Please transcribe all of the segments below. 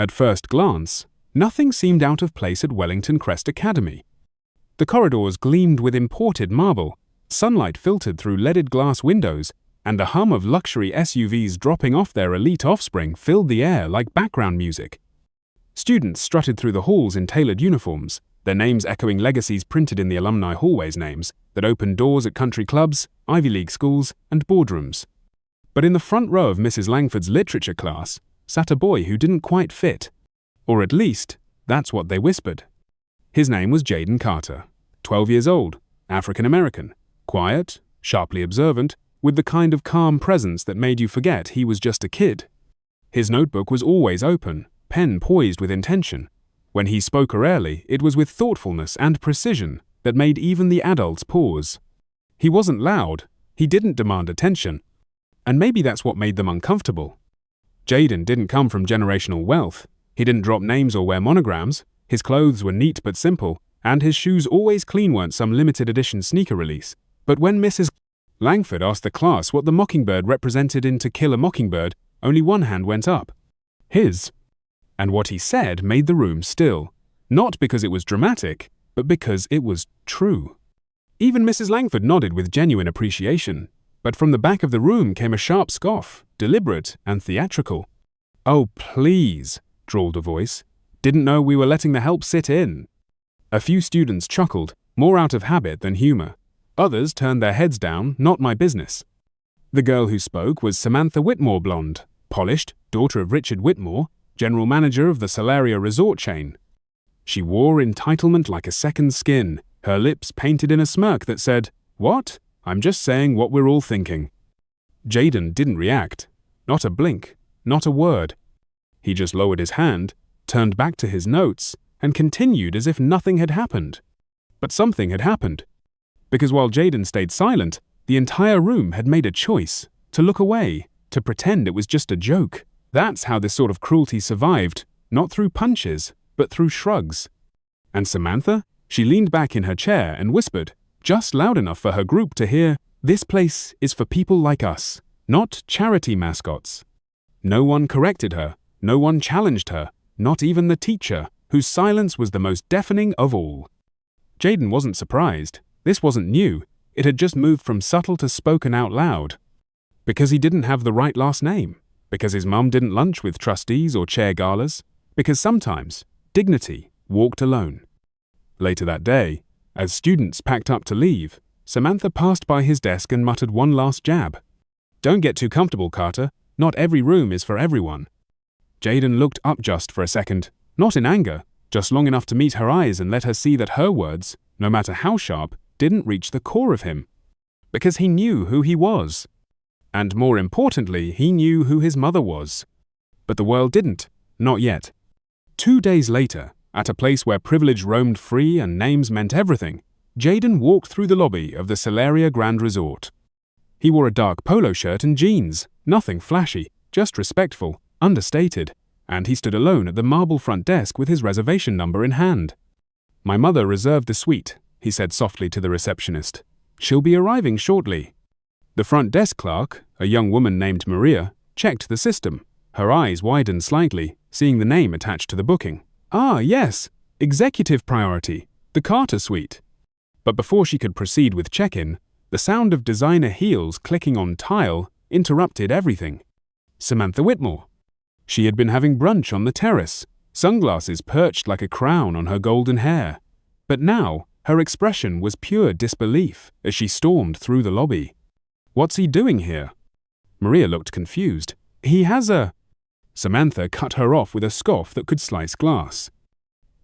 At first glance, nothing seemed out of place at Wellington Crest Academy. The corridors gleamed with imported marble, sunlight filtered through leaded glass windows, and the hum of luxury SUVs dropping off their elite offspring filled the air like background music. Students strutted through the halls in tailored uniforms, their names echoing legacies printed in the alumni hallways names that opened doors at country clubs, Ivy League schools, and boardrooms. But in the front row of Mrs. Langford's literature class sat a boy who didn't quite fit. Or at least, that's what they whispered. His name was Jaden Carter, 12 years old, African-American, quiet, sharply observant, with the kind of calm presence that made you forget he was just a kid. His notebook was always open, pen poised with intention. When he spoke rarely, it was with thoughtfulness and precision that made even the adults pause. He wasn't loud, he didn't demand attention, and maybe that's what made them uncomfortable. Jaden didn't come from generational wealth, he didn't drop names or wear monograms, his clothes were neat but simple, and his shoes always clean weren't some limited edition sneaker release. But when Mrs. Langford asked the class what the mockingbird represented in To Kill a Mockingbird, only one hand went up. His. And what he said made the room still, not because it was dramatic, but because it was true. Even Mrs. Langford nodded with genuine appreciation, but from the back of the room came a sharp scoff, deliberate and theatrical. "Oh, please," drawled a voice. "Didn't know we were letting the help sit in." A few students chuckled, more out of habit than humor. Others turned their heads down, not my business. The girl who spoke was Samantha Whitmore, blonde, polished, daughter of Richard Whitmore, general manager of the Solaria resort chain. She wore entitlement like a second skin, her lips painted in a smirk that said, "What? I'm just saying what we're all thinking." Jaden didn't react. Not a blink, not a word. He just lowered his hand, turned back to his notes, and continued as if nothing had happened. But something had happened. Because while Jaden stayed silent, the entire room had made a choice to look away, to pretend it was just a joke. That's how this sort of cruelty survived, not through punches, but through shrugs. And Samantha? She leaned back in her chair and whispered, just loud enough for her group to hear, "This place is for people like us, not charity mascots." No one corrected her, no one challenged her, not even the teacher, whose silence was the most deafening of all. Jaden wasn't surprised. This wasn't new, it had just moved from subtle to spoken out loud. Because he didn't have the right last name, because his mum didn't lunch with trustees or chair galas, because sometimes dignity walked alone. Later that day, as students packed up to leave, Samantha passed by his desk and muttered one last jab. "Don't get too comfortable, Carter, not every room is for everyone." Jaden looked up just for a second, not in anger, just long enough to meet her eyes and let her see that her words, no matter how sharp, didn't reach the core of him. Because he knew who he was. And more importantly, he knew who his mother was. But the world didn't, not yet. 2 days later, at a place where privilege roamed free and names meant everything, Jaden walked through the lobby of the Solaria Grand Resort. He wore a dark polo shirt and jeans, nothing flashy, just respectful, understated, and he stood alone at the marble front desk with his reservation number in hand. "My mother reserved the suite," he said softly to the receptionist. "She'll be arriving shortly." The front desk clerk, a young woman named Maria, checked the system. Her eyes widened slightly, seeing the name attached to the booking. "Ah, yes, executive priority, the Carter suite." But before she could proceed with check-in, the sound of designer heels clicking on tile interrupted everything. Samantha Whitmore. She had been having brunch on the terrace, sunglasses perched like a crown on her golden hair. But now, her expression was pure disbelief as she stormed through the lobby. "What's he doing here?" Maria looked confused. "He has a—" Samantha cut her off with a scoff that could slice glass.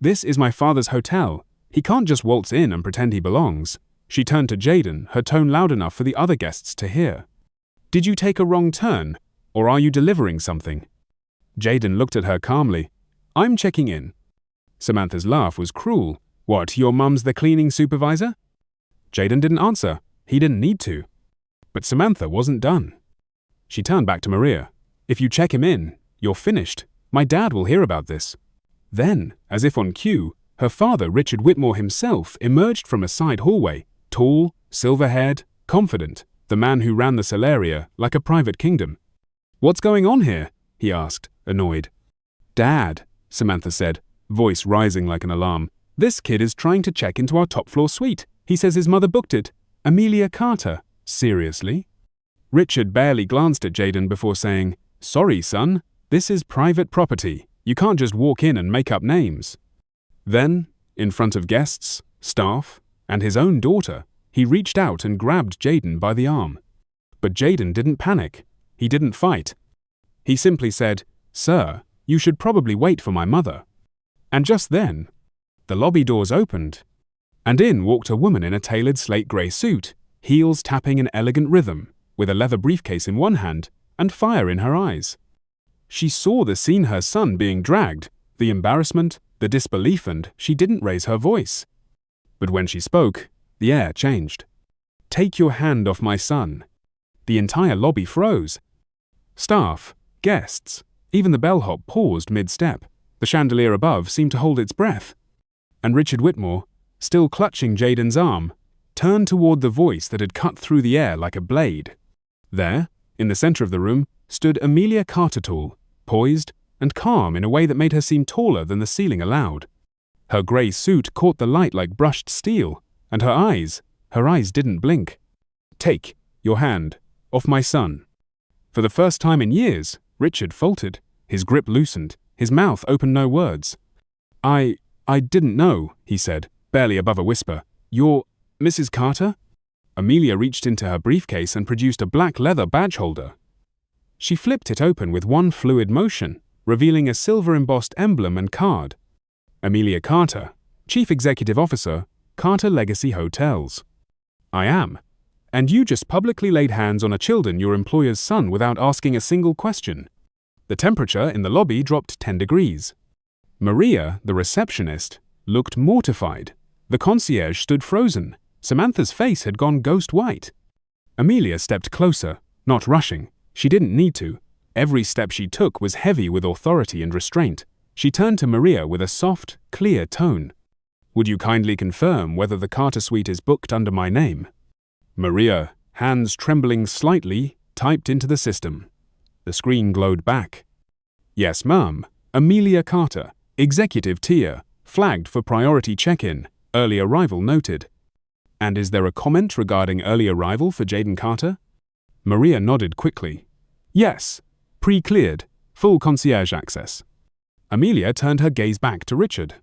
"This is my father's hotel. He can't just waltz in and pretend he belongs." She turned to Jaden, her tone loud enough for the other guests to hear. "Did you take a wrong turn, or are you delivering something?" Jaden looked at her calmly. "I'm checking in." Samantha's laugh was cruel. "What, your mum's the cleaning supervisor?" Jaden didn't answer. He didn't need to. But Samantha wasn't done. She turned back to Maria. "If you check him in, you're finished. My dad will hear about this." Then, as if on cue, her father, Richard Whitmore himself, emerged from a side hallway, tall, silver-haired, confident, the man who ran the Solaria like a private kingdom. "What's going on here?" he asked, annoyed. Dad, Samantha said, voice rising like an alarm. This kid is trying to check into our top-floor suite. He says his mother booked it. Amelia Carter. Seriously? Richard barely glanced at Jayden before saying, Sorry, son. This is private property. You can't just walk in and make up names. Then, in front of guests, staff, and his own daughter, he reached out and grabbed Jayden by the arm. But Jayden didn't panic. He didn't fight. He simply said, Sir, you should probably wait for my mother. And just then, the lobby doors opened, and in walked a woman in a tailored slate-grey suit, heels tapping an elegant rhythm, with a leather briefcase in one hand and fire in her eyes. She saw the scene, her son being dragged, the embarrassment, the disbelief, and she didn't raise her voice. But when she spoke, the air changed. Take your hand off my son. The entire lobby froze. Staff, guests, even the bellhop paused mid-step. The chandelier above seemed to hold its breath. And Richard Whitmore, still clutching Jayden's arm, turned toward the voice that had cut through the air like a blade. There, in the center of the room, stood Amelia Carter, poised and calm in a way that made her seem taller than the ceiling allowed. Her grey suit caught the light like brushed steel, and her eyes didn't blink. Take your hand off my son. For the first time in years, Richard faltered, his grip loosened, his mouth opened no words. I didn't know, he said, barely above a whisper. You're Mrs. Carter? Amelia reached into her briefcase and produced a black leather badge holder. She flipped it open with one fluid motion, revealing a silver-embossed emblem and card. Amelia Carter, Chief Executive Officer, Carter Legacy Hotels. I am. And you just publicly laid hands on a Childen, your employer's son, without asking a single question. The temperature in the lobby dropped 10 degrees. Maria, the receptionist, looked mortified. The concierge stood frozen. Samantha's face had gone ghost white. Amelia stepped closer, not rushing. She didn't need to. Every step she took was heavy with authority and restraint. She turned to Maria with a soft, clear tone. Would you kindly confirm whether the Carter suite is booked under my name? Maria, hands trembling slightly, typed into the system. The screen glowed back. Yes, ma'am. Amelia Carter, executive tier, flagged for priority check-in, early arrival noted. And is there a comment regarding early arrival for Jayden Carter? Maria nodded quickly. Yes, pre-cleared, full concierge access. Amelia turned her gaze back to Richard.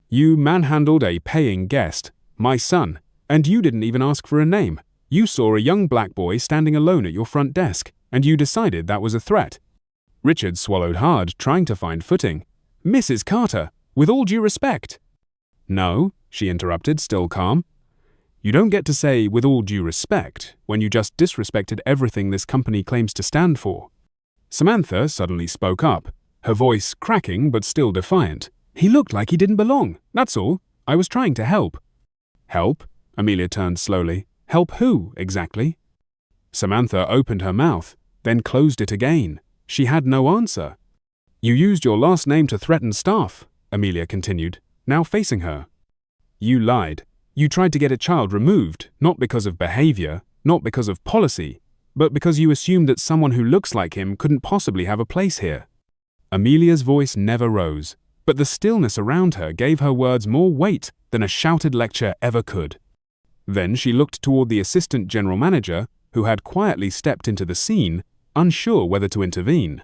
You manhandled a paying guest, my son, and you didn't even ask for a name. You saw a young black boy standing alone at your front desk, and you decided that was a threat. Richard swallowed hard, trying to find footing. Mrs. Carter, with all due respect. No, she interrupted, still calm. You don't get to say with all due respect when you just disrespected everything this company claims to stand for. Samantha suddenly spoke up, her voice cracking but still defiant. He looked like he didn't belong, that's all. I was trying to help. Help? Amelia turned slowly. Help who, exactly? Samantha opened her mouth, then closed it again. She had no answer. You used your last name to threaten staff, Amelia continued, now facing her. You lied. You tried to get a child removed, not because of behavior, not because of policy, but because you assumed that someone who looks like him couldn't possibly have a place here. Amelia's voice never rose, but the stillness around her gave her words more weight than a shouted lecture ever could. Then she looked toward the assistant general manager, who had quietly stepped into the scene, unsure whether to intervene.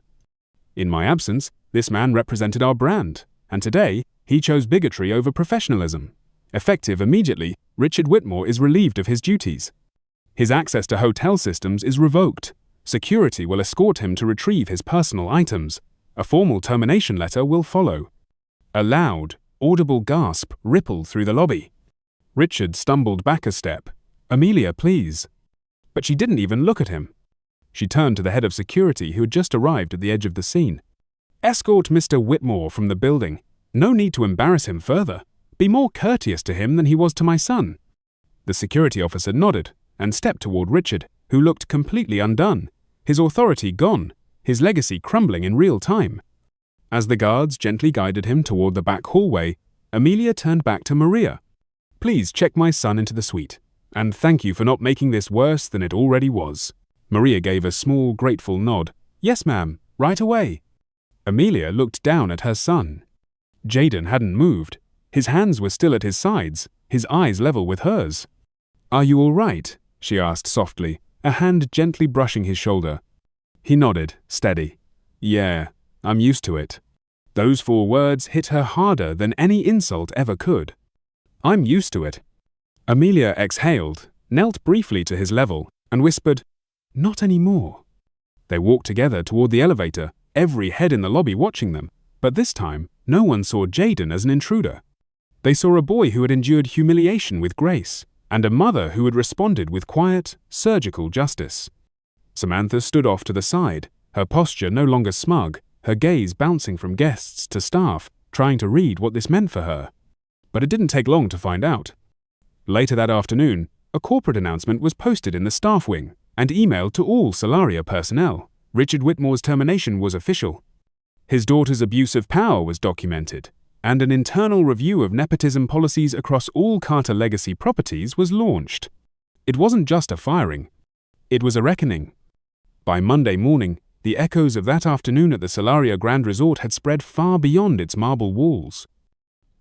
In my absence, this man represented our brand, and today he chose bigotry over professionalism. Effective immediately, Richard Whitmore is relieved of his duties. His access to hotel systems is revoked. Security will escort him to retrieve his personal items. A formal termination letter will follow. A loud, audible gasp rippled through the lobby. Richard stumbled back a step. Amelia, please. But she didn't even look at him. She turned to the head of security who had just arrived at the edge of the scene. Escort Mr. Whitmore from the building. No need to embarrass him further. Be more courteous to him than he was to my son. The security officer nodded and stepped toward Richard, who looked completely undone, his authority gone, his legacy crumbling in real time. As the guards gently guided him toward the back hallway, Amelia turned back to Maria. Please check my son into the suite, and thank you for not making this worse than it already was. Maria gave a small, grateful nod. Yes, ma'am, right away. Amelia looked down at her son. Jaden hadn't moved. His hands were still at his sides, his eyes level with hers. "Are you all right?" she asked softly, a hand gently brushing his shoulder. He nodded, steady. "Yeah, I'm used to it." Those 4 words hit her harder than any insult ever could. "I'm used to it." Amelia exhaled, knelt briefly to his level, and whispered, "Not anymore." They walked together toward the elevator, every head in the lobby watching them, but this time no one saw Jaden as an intruder. They saw a boy who had endured humiliation with grace, and a mother who had responded with quiet, surgical justice. Samantha stood off to the side, her posture no longer smug, her gaze bouncing from guests to staff, trying to read what this meant for her. But it didn't take long to find out. Later that afternoon, a corporate announcement was posted in the staff wing and emailed to all Solaria personnel. Richard Whitmore's termination was official. His daughter's abuse of power was documented, and an internal review of nepotism policies across all Carter legacy properties was launched. It wasn't just a firing. It was a reckoning. By Monday morning, the echoes of that afternoon at the Solaria Grand Resort had spread far beyond its marble walls.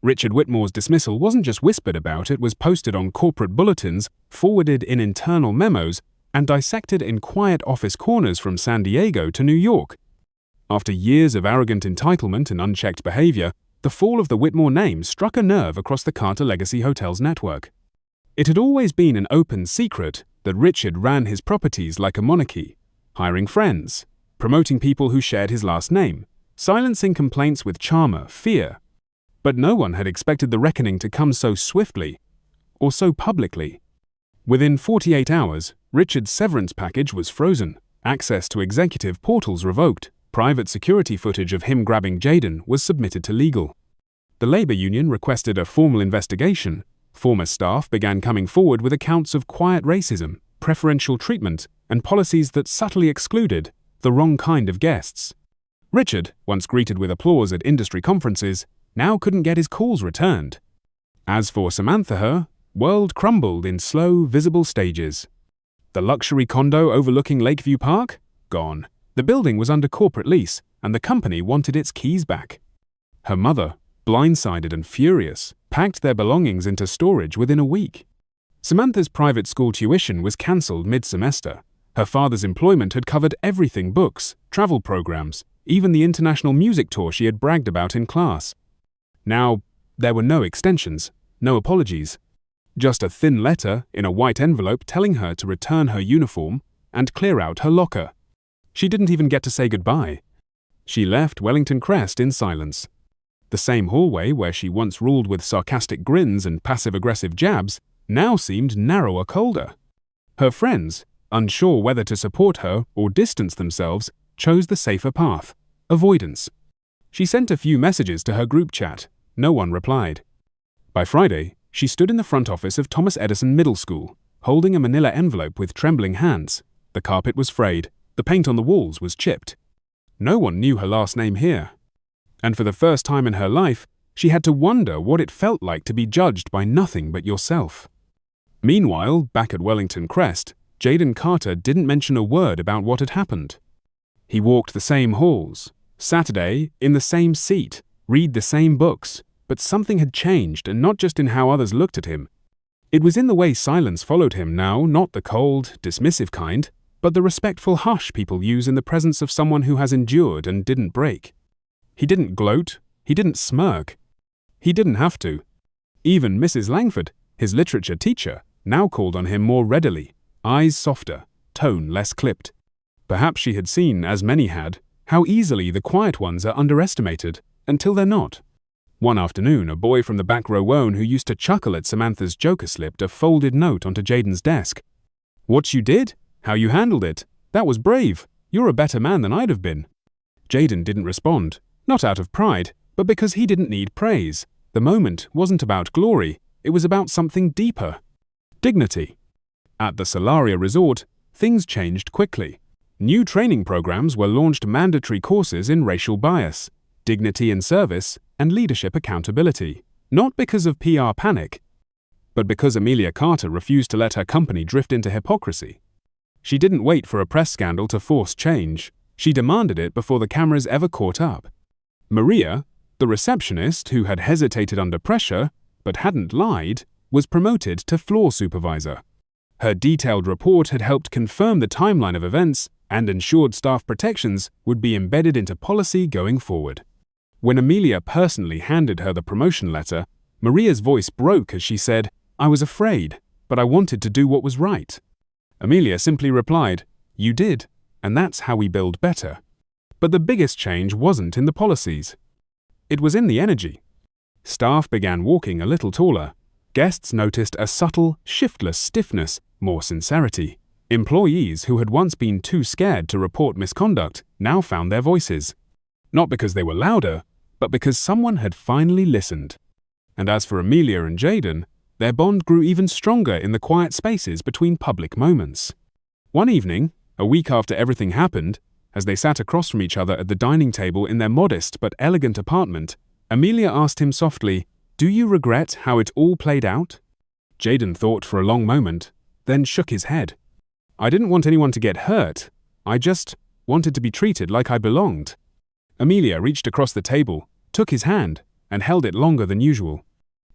Richard Whitmore's dismissal wasn't just whispered about, it was posted on corporate bulletins, forwarded in internal memos, and dissected in quiet office corners from San Diego to New York. After years of arrogant entitlement and unchecked behavior, the fall of the Whitmore name struck a nerve across the Carter Legacy Hotels network. It had always been an open secret that Richard ran his properties like a monarchy, hiring friends, promoting people who shared his last name, silencing complaints with charm, fear. But no one had expected the reckoning to come so swiftly, or so publicly. Within 48 hours, Richard's severance package was frozen, access to executive portals revoked, private security footage of him grabbing Jaden was submitted to legal. The labor union requested a formal investigation. Former staff began coming forward with accounts of quiet racism, preferential treatment, and policies that subtly excluded the wrong kind of guests. Richard, once greeted with applause at industry conferences, now couldn't get his calls returned. As for Samantha, her world crumbled in slow, visible stages. The luxury condo overlooking Lakeview Park? Gone. The building was under corporate lease, and the company wanted its keys back. Her mother, blindsided and furious, packed their belongings into storage within a week. Samantha's private school tuition was cancelled mid-semester. Her father's employment had covered everything: books, travel programs, even the international music tour she had bragged about in class. Now, there were no extensions, no apologies. Just a thin letter in a white envelope telling her to return her uniform and clear out her locker. She didn't even get to say goodbye. She left Wellington Crest in silence. The same hallway where she once ruled with sarcastic grins and passive-aggressive jabs now seemed narrower, colder. Her friends, unsure whether to support her or distance themselves, chose the safer path: avoidance. She sent a few messages to her group chat. No one replied. By Friday, she stood in the front office of Thomas Edison Middle School, holding a manila envelope with trembling hands. The carpet was frayed. The paint on the walls was chipped. No one knew her last name here. And for the first time in her life, she had to wonder what it felt like to be judged by nothing but yourself. Meanwhile, back at Wellington Crest, Jaden Carter didn't mention a word about what had happened. He walked the same halls, Saturday in the same seat, read the same books, but something had changed, and not just in how others looked at him. It was in the way silence followed him now, not the cold, dismissive kind, but the respectful hush people use in the presence of someone who has endured and didn't break. He didn't gloat, he didn't smirk. He didn't have to. Even Mrs. Langford, his literature teacher, now called on him more readily, eyes softer, tone less clipped. Perhaps she had seen, as many had, how easily the quiet ones are underestimated, until they're not. One afternoon, a boy from the back row who used to chuckle at Samantha's joker slipped a folded note onto Jaden's desk. "What you did? How you handled it? That was brave. You're a better man than I'd have been." Jaden didn't respond, not out of pride, but because he didn't need praise. The moment wasn't about glory, it was about something deeper. Dignity. At the Solaria Resort, things changed quickly. New training programs were launched, mandatory courses in racial bias, dignity in service, and leadership accountability. Not because of PR panic, but because Amelia Carter refused to let her company drift into hypocrisy. She didn't wait for a press scandal to force change. She demanded it before the cameras ever caught up. Maria, the receptionist who had hesitated under pressure but hadn't lied, was promoted to floor supervisor. Her detailed report had helped confirm the timeline of events and ensured staff protections would be embedded into policy going forward. When Amelia personally handed her the promotion letter, Maria's voice broke as she said, "I was afraid, but I wanted to do what was right." Amelia simply replied, "You did, and that's how we build better." But the biggest change wasn't in the policies. It was in the energy. Staff began walking a little taller. Guests noticed a subtle, shiftless stiffness, more sincerity. Employees who had once been too scared to report misconduct now found their voices. Not because they were louder, but because someone had finally listened. And as for Amelia and Jaden, their bond grew even stronger in the quiet spaces between public moments. One evening, a week after everything happened, as they sat across from each other at the dining table in their modest but elegant apartment, Amelia asked him softly, "Do you regret how it all played out?" Jaden thought for a long moment, then shook his head. "I didn't want anyone to get hurt. I just wanted to be treated like I belonged." Amelia reached across the table, took his hand, and held it longer than usual.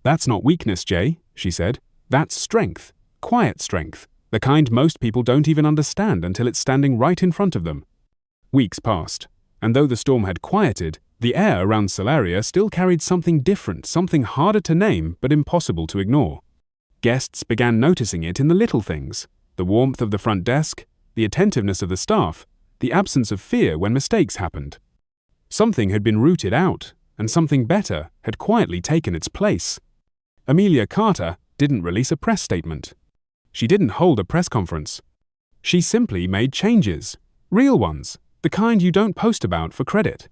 "That's not weakness, Jay," she said. "That's strength, quiet strength, the kind most people don't even understand until it's standing right in front of them." Weeks passed, and though the storm had quieted, the air around Solaria still carried something different, something harder to name but impossible to ignore. Guests began noticing it in the little things: the warmth of the front desk, the attentiveness of the staff, the absence of fear when mistakes happened. Something had been rooted out, and something better had quietly taken its place. Amelia Carter didn't release a press statement. She didn't hold a press conference. She simply made changes, real ones, the kind you don't post about for credit.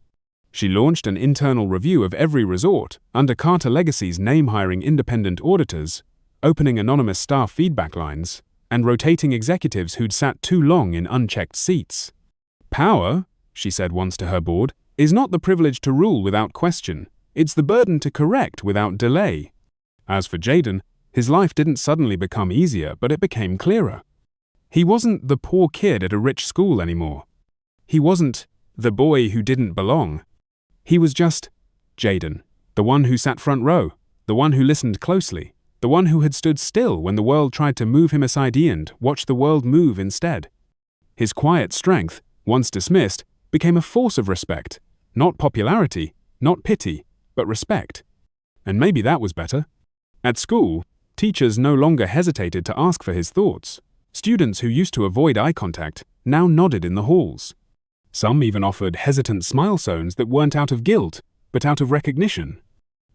She launched an internal review of every resort under Carter Legacy's name-hiring independent auditors, opening anonymous staff feedback lines, and rotating executives who'd sat too long in unchecked seats. "Power," she said once to her board, "is not the privilege to rule without question. It's the burden to correct without delay." As for Jaden, his life didn't suddenly become easier, but it became clearer. He wasn't the poor kid at a rich school anymore. He wasn't the boy who didn't belong. He was just Jaden, the one who sat front row, the one who listened closely, the one who had stood still when the world tried to move him aside and watched the world move instead. His quiet strength, once dismissed, became a force of respect, not popularity, not pity, but respect. And maybe that was better. At school, teachers no longer hesitated to ask for his thoughts. Students who used to avoid eye contact now nodded in the halls. Some even offered hesitant smile zones that weren't out of guilt, but out of recognition.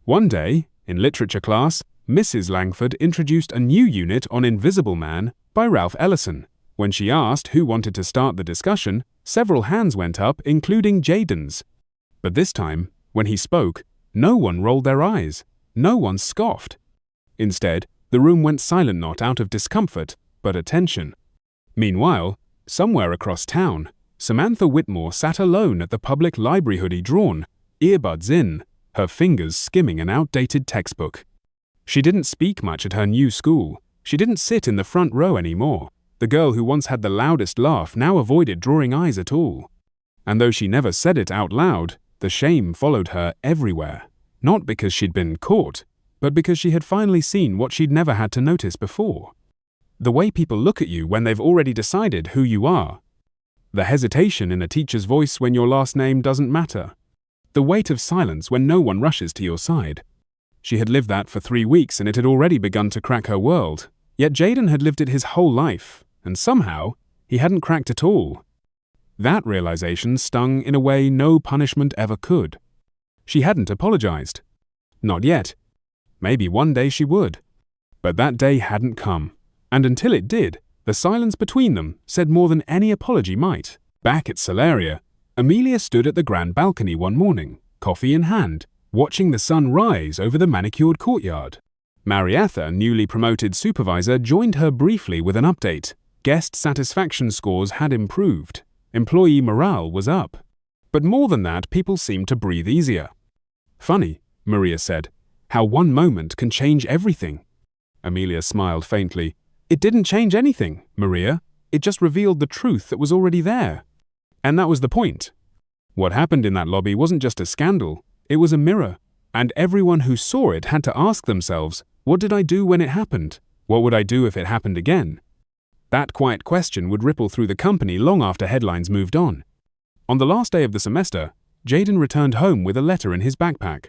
One day, in literature class, Mrs. Langford introduced a new unit on Invisible Man by Ralph Ellison. When she asked who wanted to start the discussion, several hands went up, including Jaden's. But this time, when he spoke, no one rolled their eyes. No one scoffed. Instead, the room went silent, not out of discomfort, but attention. Meanwhile, somewhere across town, Samantha Whitmore sat alone at the public library, hoodie drawn, earbuds in, her fingers skimming an outdated textbook. She didn't speak much at her new school. She didn't sit in the front row anymore. The girl who once had the loudest laugh now avoided drawing eyes at all. And though she never said it out loud, the shame followed her everywhere. Not because she'd been caught, but because she had finally seen what she'd never had to notice before. The way people look at you when they've already decided who you are. The hesitation in a teacher's voice when your last name doesn't matter. The weight of silence when no one rushes to your side. She had lived that for 3 weeks and it had already begun to crack her world. Yet Jaden had lived it his whole life, and somehow he hadn't cracked at all. That realization stung in a way no punishment ever could. She hadn't apologized. Not yet. Maybe one day she would. But that day hadn't come, and until it did, the silence between them said more than any apology might. Back at Solaria, Amelia stood at the grand balcony one morning, coffee in hand, watching the sun rise over the manicured courtyard. Marietta, newly promoted supervisor, joined her briefly with an update. Guest satisfaction scores had improved. Employee morale was up. But more than that, people seemed to breathe easier. "Funny," Maria said, "how one moment can change everything." Amelia smiled faintly. "It didn't change anything, Maria. It just revealed the truth that was already there." And that was the point. What happened in that lobby wasn't just a scandal, it was a mirror. And everyone who saw it had to ask themselves, what did I do when it happened? What would I do if it happened again? That quiet question would ripple through the company long after headlines moved on. On the last day of the semester, Jaden returned home with a letter in his backpack.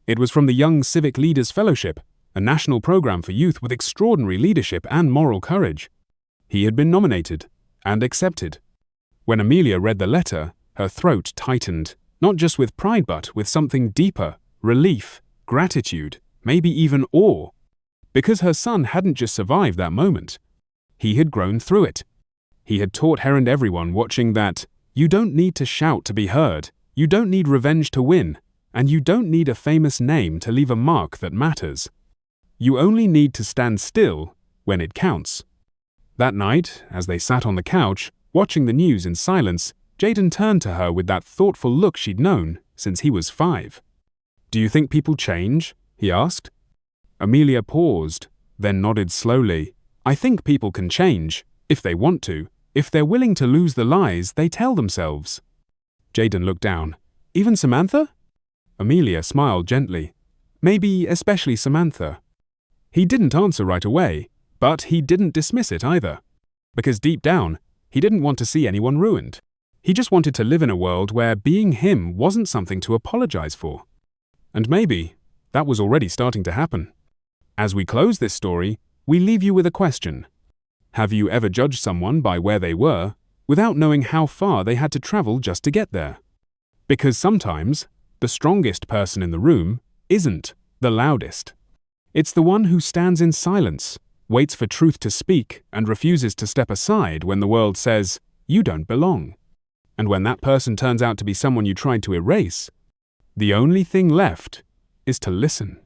It was from the Young Civic Leaders Fellowship, a national program for youth with extraordinary leadership and moral courage. He had been nominated and accepted. When Amelia read the letter, her throat tightened, not just with pride but with something deeper, relief, gratitude, maybe even awe. Because her son hadn't just survived that moment. He had grown through it. He had taught her and everyone watching that you don't need to shout to be heard, you don't need revenge to win, and you don't need a famous name to leave a mark that matters. You only need to stand still when it counts. That night, as they sat on the couch, watching the news in silence, Jaden turned to her with that thoughtful look she'd known since he was 5. Do you think people change? He asked. Amelia paused, then nodded slowly. I think people can change, if they want to, if they're willing to lose the lies they tell themselves. Jaden looked down. Even Samantha? Amelia smiled gently. Maybe especially Samantha. He didn't answer right away, but he didn't dismiss it either. Because deep down, he didn't want to see anyone ruined. He just wanted to live in a world where being him wasn't something to apologize for. And maybe that was already starting to happen. As we close this story, we leave you with a question. Have you ever judged someone by where they were without knowing how far they had to travel just to get there? Because sometimes, the strongest person in the room isn't the loudest. It's the one who stands in silence, waits for truth to speak, and refuses to step aside when the world says, you don't belong. And when that person turns out to be someone you tried to erase, the only thing left is to listen.